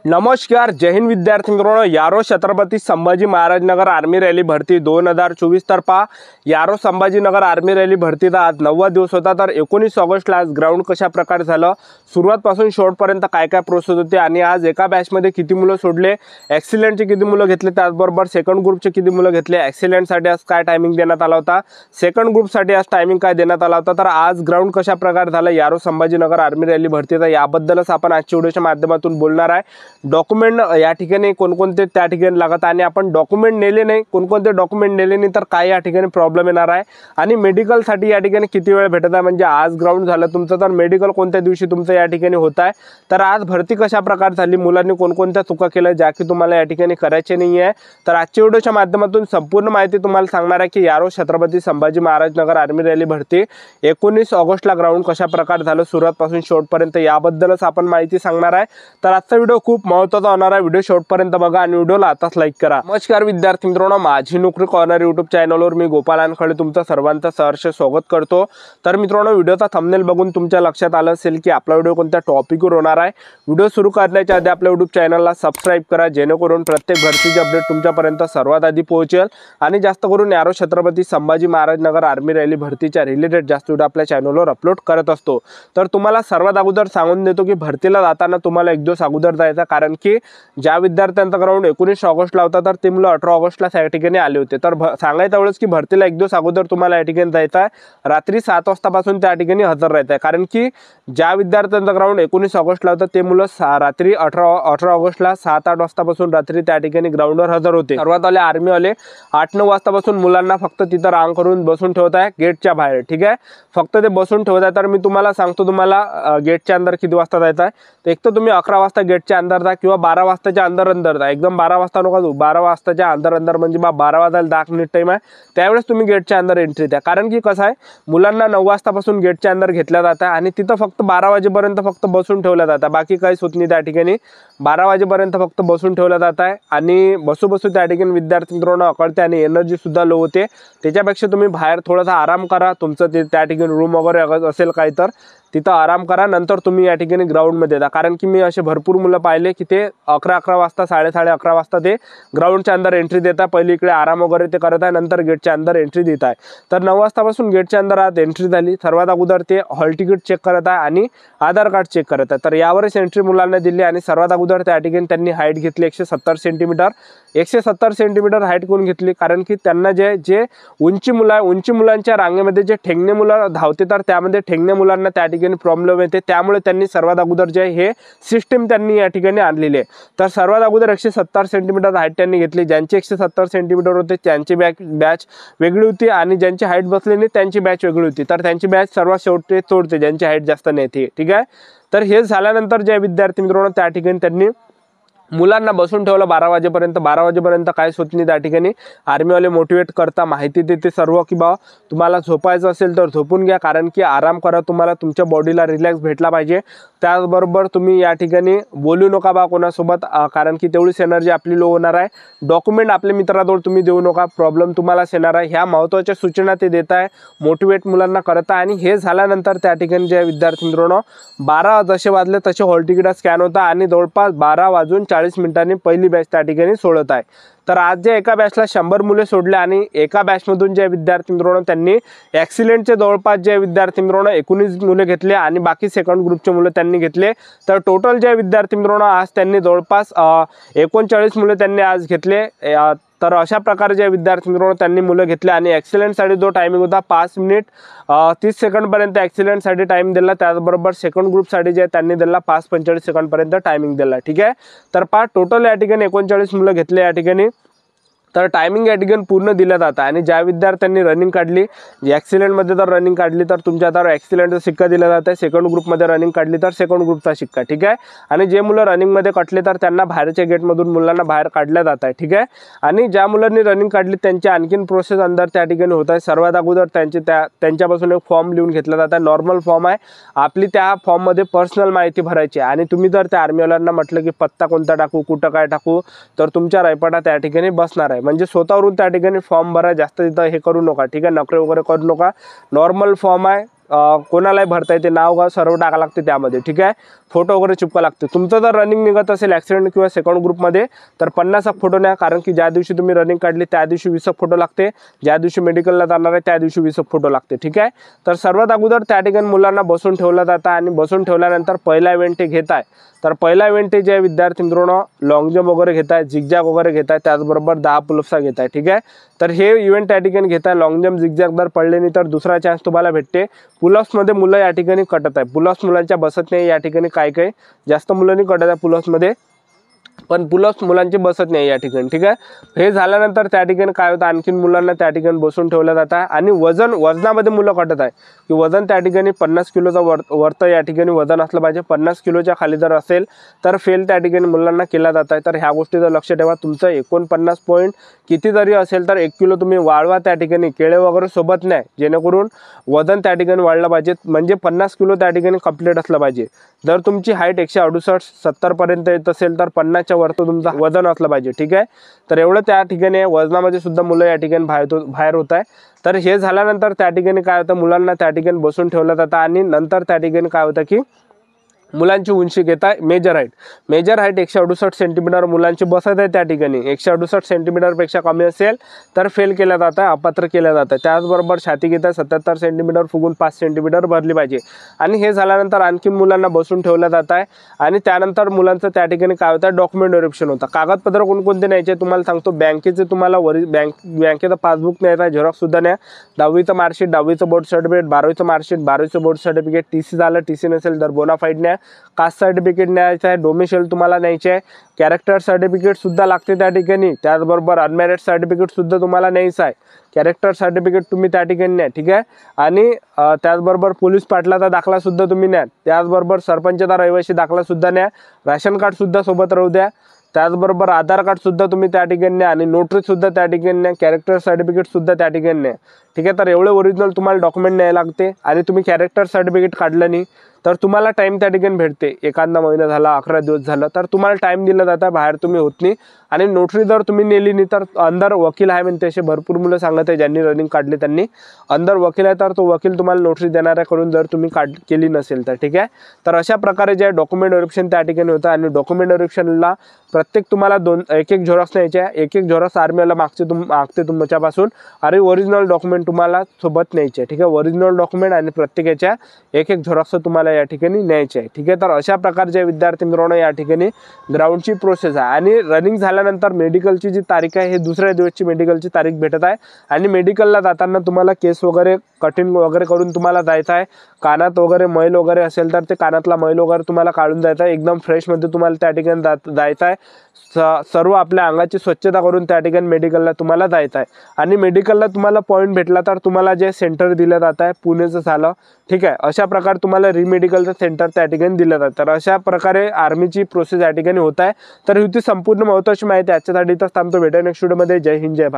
नमस्कार, जय हिंद विद्यार्थी मित्रांनो. यारो छत्रपती संभाजी महाराजनगर आर्मी रॅली भरती 2024 तर्फा यारो संभाजीनगर आर्मी रॅली भरतीचा आज 9वा दिवस होता. तर 19 ऑगस्टला आज ग्राउंड कशा प्रकारे झालं, सुरुवातपासून शेवटपर्यंत काय काय प्रोसेस होते आणि आज एका बॅचमध्ये किती मुलं सोडले, ॲक्सिलेंटचे किती मुलं घेतले, त्याचबरोबर सेकंड ग्रुपचे किती मुलं घेतले, ॲक्सिलेंटसाठी आज काय टायमिंग देण्यात आला होता, सेकंड ग्रुपसाठी आज टायमिंग काय देण्यात आला होता. तर आज ग्राउंड कशा प्रकारे झालं यारो संभाजीनगर आर्मी रॅली भरतीचा याबद्दलच आपण आजच्या व्हिडिओच्या माध्यमातून बोलणार आहे. डॉक्युमेंट या ठिकाणी कोणकोणते त्या ठिकाणी लागत आणि आपण डॉक्युमेंट नेले नाही, कोणकोणते डॉक्युमेंट नेले नाही तर काय या ठिकाणी प्रॉब्लेम येणार आहे आणि मेडिकलसाठी या ठिकाणी किती वेळ भेटत आहे. म्हणजे आज ग्राउंड झालं तुमचं तर मेडिकल कोणत्या दिवशी तुमचं या ठिकाणी होत आहे. तर आज भरती कशा प्रकारे झाली, मुलांनी कोणकोणत्या चुका केल्या ज्या की तुम्हाला या ठिकाणी करायचे नाही आहे. तर आजच्या व्हिडिओच्या माध्यमातून संपूर्ण माहिती तुम्हाला सांगणार आहे की यारो छत्रपती संभाजी महाराजनगर आर्मी रॅली भरती 19 ऑगस्टला ग्राउंड कशा प्रकारे झालं सुरुवातपासून शेवटपर्यंत याबद्दलच आपण माहिती सांगणार आहे. तर आजचा व्हिडिओ खूप महत्त्वाचा होणार आहे. व्हिडिओ शेवटपर्यंत बघा आणि व्हिडिओला आताच लाईक करा. नमस्कार विद्यार्थी मित्रांनो, माझी नोकरी कॉर्नर यूट्यूब चॅनलवर मी गोपाल अनखळे तुमचं सर्वांचं सहर्ष स्वागत करतो. तर मित्रांनो, व्हिडिओचा थंबनेल बघून तुमच्या लक्षात आलं असेल की आपला व्हिडिओ कोणत्या टॉपिकवर होणार आहे. व्हिडिओ सुरू करण्याच्या आधी आपल्या यूट्यूब चॅनलला सबस्क्राईब करा जेणेकरून प्रत्येक भरतीची अपडेट तुमच्यापर्यंत सर्वात आधी पोहोचेल आणि जास्त करून यारो छत्रपती संभाजी महाराजनगर आर्मी रॅली भरतीच्या रिलेटेड जास्त व्हिडिओ आपल्या चॅनलवर अपलोड करत असतो. तर तुम्हाला सर्वात अगोदर सांगून देतो की भरतीला जाताना तुम्हाला एक दिवस अगोदर जायचं, कारण की ज्या विद्यार्थ्यांचा ग्राउंड 19 ऑगस्टला होता तर ते मुलं 18 ऑगस्टला त्या ठिकाणी आले होते. तर सांगायचं एवढंच की भरतीला एक दिवस अगोदर तुम्हाला या ठिकाणी जायचं आहे. रात्री 7 वाजतापासून त्या ठिकाणी हजर राहायचं आहे, कारण की ज्या विद्यार्थ्यांचा ग्राउंड 19 ऑगस्टला होता ते मुलं रात्री 18 ऑगस्टला 7-8 वाजतापासून रात्री त्या ठिकाणी ग्राउंडवर हजर होते. सर्वात आले आर्मीवाले 8-9 वाजतापासून मुलांना फक्त तिथं रांग करून बसून ठेवत आहे गेटच्या बाहेर. ठीक आहे, फक्त ते बसून ठेवत आहे. तर मी तुम्हाला सांगतो तुम्हाला गेटच्या अंदर किती वाजता जायचं आहे. तर एक तर तुम्ही 11 वाजता गेटच्या अंदर जा किंवा 12 वाजताच्या अंदर जा. एकदम 12 वाजता नका जाऊ, 12 वाजताच्या अंदर म्हणजे 12 वाजायला 10 मिनिट टाईम आहे, त्यावेळेस तुम्ही गेटच्या अंदर एंट्री द्या. कारण की कसं आहे, मुलांना 9 वाजतापासून गेटच्या अंदर घेतल्या जातं आणि तिथं फक्त 12 वाजेपर्यंत फक्त बसून ठेवलं जातं, बाकी काहीच होत नाही. त्या ठिकाणी 12 वाजेपर्यंत फक्त बसून ठेवलं जात आहे आणि बसू त्या ठिकाणी विद्यार्थी मित्रांनो अकळते आणि एनर्जी सुद्धा लो होते. त्याच्यापेक्षा तुम्ही बाहेर थोडासा आराम करा, तुमचं ते त्या ठिकाणी रूम वगैरे असेल काही तर तिथं आराम करा, नंतर तुम्ही या ठिकाणी ग्राउंडमध्ये जा. कारण की मी असे भरपूर मुलं पाहिले की ते 11 वाजता 11:30 वाजता ते ग्राउंडच्या अंदर एंट्री देतात. पहिले इकडे आराम वगैरे ते करत आहे, नंतर गेटच्या अंदर एंट्री देत आहे. तर 9 वाजतापासून गेटच्या अंदर आज एंट्री झाली. सर्वात अगोदर ते हॉल तिकीट चेक करत आहे आणि आधार कार्ड चेक करत आहे. तर यावरच एंट्री मुलांना दिली आणि सर्वात अगोदर त्या ठिकाणी त्यांनी हाईट घेतली 170 सेंटीमीटर. 170 सेंटीमीटर हाईट कोण घेतली, कारण की त्यांना जे उंची मुलं आहे, उंची मुलांच्या रांगेमध्ये जे ठेंगणे मुलं धावते तर त्यामध्ये ठेंगणे मुलांना त्या ठिकाणी प्रॉब्लेम येते. त्यामुळे त्यांनी सर्वात अगोदर जे हे सिस्टीम त्यांनी या ठिकाणी आणलेली आहे. तर सर्वात अगोदर 170 सेंटीमीटर हाईट त्यांनी घेतली. ज्यांची 170 सेंटीमीटर होते त्यांची बॅच वेगळी होती आणि ज्यांची हाईट बसली नाही त्यांची बॅच वेगळी होती. तर त्यांची बॅच सर्वात शेवटी सोडते ज्यांची हाईट जास्त नाही ती. ठीक आहे, तर हे झाल्यानंतर जे विद्यार्थी मित्रांनो त्या ठिकाणी त्यांनी मुलांना बसून ठेवलं 12 वाजेपर्यंत. 12 वाजेपर्यंत काहीच होत नाही. त्या ठिकाणी आर्मीवाले मोटिवेट करता, माहिती देते सर्व की बा तुम्हाला झोपायचं असेल तर झोपून घ्या, कारण की आराम करा, तुम्हाला तुमच्या बॉडीला रिलॅक्स भेटला पाहिजे. त्याचबरोबर तुम्ही या ठिकाणी बोलू नका बा कोणासोबत, कारण की तेवढीच एनर्जी आपली लो होणार आहे. डॉक्युमेंट आपल्या मित्राजवळ तुम्ही देऊ नका, प्रॉब्लेम तुम्हालाच येणार आहे. ह्या महत्त्वाच्या सूचना ते देत आहे, मोटिवेट मुलांना करत आहे. आणि हे झाल्यानंतर त्या ठिकाणी जे विद्यार्थी मित्रांनो 12 जसे वाजले तसे हॉल तिकीट स्कॅन होता आणि जवळपास 12:40 मिनिटांनी पहिली बॅच त्या ठिकाणी सोडत आहे. तर आज जे एका बॅचला 100 मुले सोडले आणि एका बॅचमधून जे विद्यार्थी मित्रांनो त्यांनी ॲक्सिलेंटचे जवळपास जे विद्यार्थी मित्रांनो 19 मुले घेतले आणि बाकी सेकंड ग्रुपचे मुलं त्यांनी घेतले. तर टोटल जे विद्यार्थी मित्रांनो आज त्यांनी जवळपास 39 मुले त्यांनी आज घेतले. तर अशा प्रकारे जे विद्यार्थी मित्रांनो त्यांनी मुलं घेतले आणि ॲक्सिलेंटसाठी जो टायमिंग होता 5 मिनिट 30 सेकंडपर्यंत ॲक्सिलेंटसाठी टाईम दिला. त्याचबरोबर सेकंड ग्रुपसाठी जे त्यांनी दिला 5:45 सेकंडपर्यंत टायमिंग दिला. ठीक आहे, तर टोटल या ठिकाणी 39 मुलं घेतले या ठिकाणी. तर टायमिंग या ठिकाणी पूर्ण दिलं जातं आणि ज्या विद्यार्थ्यांनी रनिंग काढली, ॲक्सिलेंटमध्ये जर रनिंग काढली तर तुमच्या तर ॲक्सिलेंटचा शिक्का दिला जात आहे. सेकंड ग्रुपमध्ये रनिंग काढली तर सेकंड ग्रुपचा शिक्का. ठीक आहे, आणि जे मुलं रनिंगमध्ये कटले तर त्यांना बाहेरच्या गेटमधून मुलांना बाहेर काढल्या जात आहे. ठीक आहे, आणि ज्या मुलांनी रनिंग काढली त्यांची आणखीन प्रोसेस अंदर त्या ठिकाणी होत आहे. सर्वात अगोदर त्यांच्यापासून एक फॉर्म लिहून घेतला जात आहे. नॉर्मल फॉर्म आहे आपली, त्या फॉर्ममध्ये पर्सनल माहिती भरायची आणि तुम्ही जर त्या आर्मीवाल्यांना म्हटलं की पत्ता कोणता टाकू, कुठं काय टाकू, तर तुमच्या रायपाटा त्या ठिकाणी बसणार आहे. म्हणजे स्वतःवरून त्या ठिकाणी फॉर्म भरा, जास्त तिथं हे करू नका. ठीक आहे, नखरे वगैरे करू नका. नॉर्मल फॉर्म आहे, कोणालाही भरता येते, नाव गाव सर्व टाका लागते त्यामध्ये. ठीक आहे, फोटो वगैरे चिपका लागते। तुमचं जर रनिंग निघत असेल ॲक्सिडेंट किंवा सेकंड ग्रुपमध्ये तर 50 फोटो न्या, कारण की ज्या दिवशी तुम्ही रनिंग काढली त्या दिवशी 20 फोटो लागते, ज्या दिवशी मेडिकलला जाणार आहे त्या दिवशी 20 फोटो लागते। ठीक आहे, तर सर्वात अगोदर त्या ठिकाणी मुलांना बसून ठेवलं जातं आणि बसून ठेवल्यानंतर पहिला इव्हेंट ते घेत आहे। तर पहिला इव्हेंट ते जे विद्यार्थी मित्रांनो लॉंग जंप वगैरे घेत आहे, झिगझॅग वगैरे घेत आहे, त्याचबरोबर 10 पुलअप्स घेत आहे। ठीक आहे, तर हे इव्हेंट त्या ठिकाणी घेत आहे। लॉंग जंप झिगझॅग जर पडले नाही तर दुसरा चान्स तुम्हाला भेटते। पुलअप्समध्ये मुलं या ठिकाणी कटत आहे, पुलअप्स मुलांच्या बसत नाही या ठिकाणी, काय जास्त मुलांनी कटत आहे पुलअप्समध्ये, पण पुलअप्स मुलांची बसत नाही या ठिकाणी। ठीक आहे, हे झाल्यानंतर त्या ठिकाणी काय होतं, आणखीन मुलांना त्या ठिकाणी बसून ठेवलं जातं आणि वजनामध्ये मुलं कटत आहे की वजन त्या ठिकाणी 50 किलोचा वरतं या ठिकाणी वजन असलं पाहिजे। 50 किलोच्या खाली जर असेल तर फेल त्या ठिकाणी मुलांना केला जात आहे। तर ह्या गोष्टीचं लक्ष ठेवा। तुमचं 49 पॉईंट किती जरी असेल तर 1 किलो तुम्ही वाढवा त्या ठिकाणी, केळे वगैरे सोबत नाही, जेणेकरून वजन त्या ठिकाणी वाढलं पाहिजे, म्हणजे 50 किलो त्या ठिकाणी कंप्लीट असलं पाहिजे। जर तुमची हाईट 168-70 पर्यंत येत असेल तर 50च्या वरतं तुमचं वजन असलं पाहिजे। ठीक आहे, तर एवढं त्या ठिकाणी वजनामध्ये सुद्धा मुलं या ठिकाणी बाहेर होत आहे। तर हे झाल्यानंतर त्या ठिकाणी काय होतं, मुलांना त्या ठिकाणी बसून ठेवलं जातं आणि नंतर त्या ठिकाणी काय होतं की मुलांची उंची घेत आहे मेजर हाईट 168 सेंटीमीटर मुलांची बसत आहे। त्या ठिकाणी 168 सेंटीमीटरपेक्षा कमी असेल तर फेल केलं जातं, अपात्र केलं जातं। त्याचबरोबर छाती घेत आहे 77 सेंटीमीटर फुगून 5 सेंटीमीटर भरली पाहिजे आणि हे झाल्यानंतर आणखी मुलांना बसून ठेवलं जात आहे आणि त्यानंतर मुलांचं त्या ठिकाणी काय होतं, डॉक्युमेंट व्हेरिफिकेशन होतं। कागदपत्र कोणकोणते न्यायचे तुम्हाला सांगतो। बँकेचे तुम्हाला बँकेचं पासबुक न्यायचं आहे, झेरॉक्ससुद्धा न्या, 10वीचं मार्कशीट, 10वीचं बोर्ड सर्टिफिकेट, 12वीचं मार्कशीट, 12वीचं बोर्ड सर्टिफिकेट, TC झालं, TC नसेल तर बोनाफाईड न्या, कास्ट सर्टिफिकेट न्यायचं आहे, डोमिसाईल तुम्हाला न्यायचे आहे, कॅरेक्टर सर्टिफिकेट सुद्धा लागते त्या ठिकाणी, त्याचबरोबर अनमॅरिड सर्टिफिकेट सुद्धा तुम्हाला न्यायचं आहे, कॅरेक्टर सर्टिफिकेट तुम्ही त्या ठिकाणी न्या। ठीक आहे, आणि त्याचबरोबर पोलीस पाटलाचा दाखला सुद्धा तुम्ही न्या, त्याचबरोबर सरपंचचा रहिवासी दाखला सुद्धा न्या, राशन कार्ड सुद्धा सोबत राहू द्या, त्याचबरोबर आधार कार्ड सुद्धा तुम्ही त्या ठिकाणी न्या आणि नोटरी सुद्धा त्या ठिकाणी न्या, कॅरेक्टर सर्टिफिकेट सुद्धा त्या ठिकाणी न्या। ठीक आहे, तर एवढे ओरिजिनल तुम्हाला डॉक्युमेंट न्यायला लागते आणि तुम्ही कॅरेक्टर सर्टिफिकेट काढलं नाही तर तुम्हाला टाइम त्या ठिकाणी भेटते, एखादा महिना झाला, 11 दिवस झालं तर तुम्हाला टाइम दिला जाता, बाहेर तुम्ही होत नाही। आणि नोटरी जर तुम्ही नेली नाही तर अंदर वकील आहे, म्हणजे असे भरपूर मुलं सांगत आहे ज्यांनी रनिंग काढली त्यांनी, अंदर वकील आहे तर तो वकील तुम्हाला नोटरी देणार आहे करून, जर तुम्ही केली नसेल तर। ठीक आहे, तर अशा प्रकारे जे डॉक्युमेंट व्हेरिफिकेशन त्या ठिकाणी होतं आणि डॉक्युमेंट व्हेरिफिकेशनला प्रत्येक तुम्हाला एक झेरॉक्स न्यायचे आहे, एक झेरॉक्स आर्मीला मागते तुमच्यापासून आणि ओरिजिनल डॉक्युमेंट तुम्हाला सोबत न्यायचे आहे। ठीक आहे, ओरिजिनल डॉक्युमेंट आणि प्रत्येकाच्या एक झेरॉक्स तुम्हाला या ठिकाणी न्यायचे आहे। ठीक आहे, तर अशा प्रकारचे विद्यार्थी मित्रांनो या ठिकाणी ग्राउंडची प्रोसेस आहे आणि रनिंग झाल्यानंतर मेडिकलची जी तारीख आहे हे दुसऱ्या दिवसची मेडिकलची तारीख भेटत आहे आणि मेडिकलला जाताना तुम्हाला केस वगैरे कटिंग वगैरे करून तुम्हाला जायचं आहे। कानात वगैरे मैल वगैरे असेल तर ते कानातला मैल वगैरे तुम्हाला काढून जायचं आहे, एकदम फ्रेशमध्ये तुम्हाला त्या ठिकाणी जायचं आहे, सर्व आपल्या अंगाची स्वच्छता करून त्या ठिकाणी मेडिकलला तुम्हाला जायचं आहे आणि मेडिकलला तुम्हाला पॉईंट भेटला तर तुम्हाला जे सेंटर दिलं जात आहे पुणेचं झालं। ठीक आहे, अशा प्रकारे तुम्हाला रिमेडिकलचं सेंटर त्या ठिकाणी दिलं जातं। तर अशा प्रकारे आर्मीची प्रोसेस या ठिकाणी होत आहे। तर ही संपूर्ण महत्त्वाची माहिती आजच्यासाठी इथंच थांबतो, भेटूया नेक्स्ट व्हिडिओमध्ये। जय हिंद, जय भारत।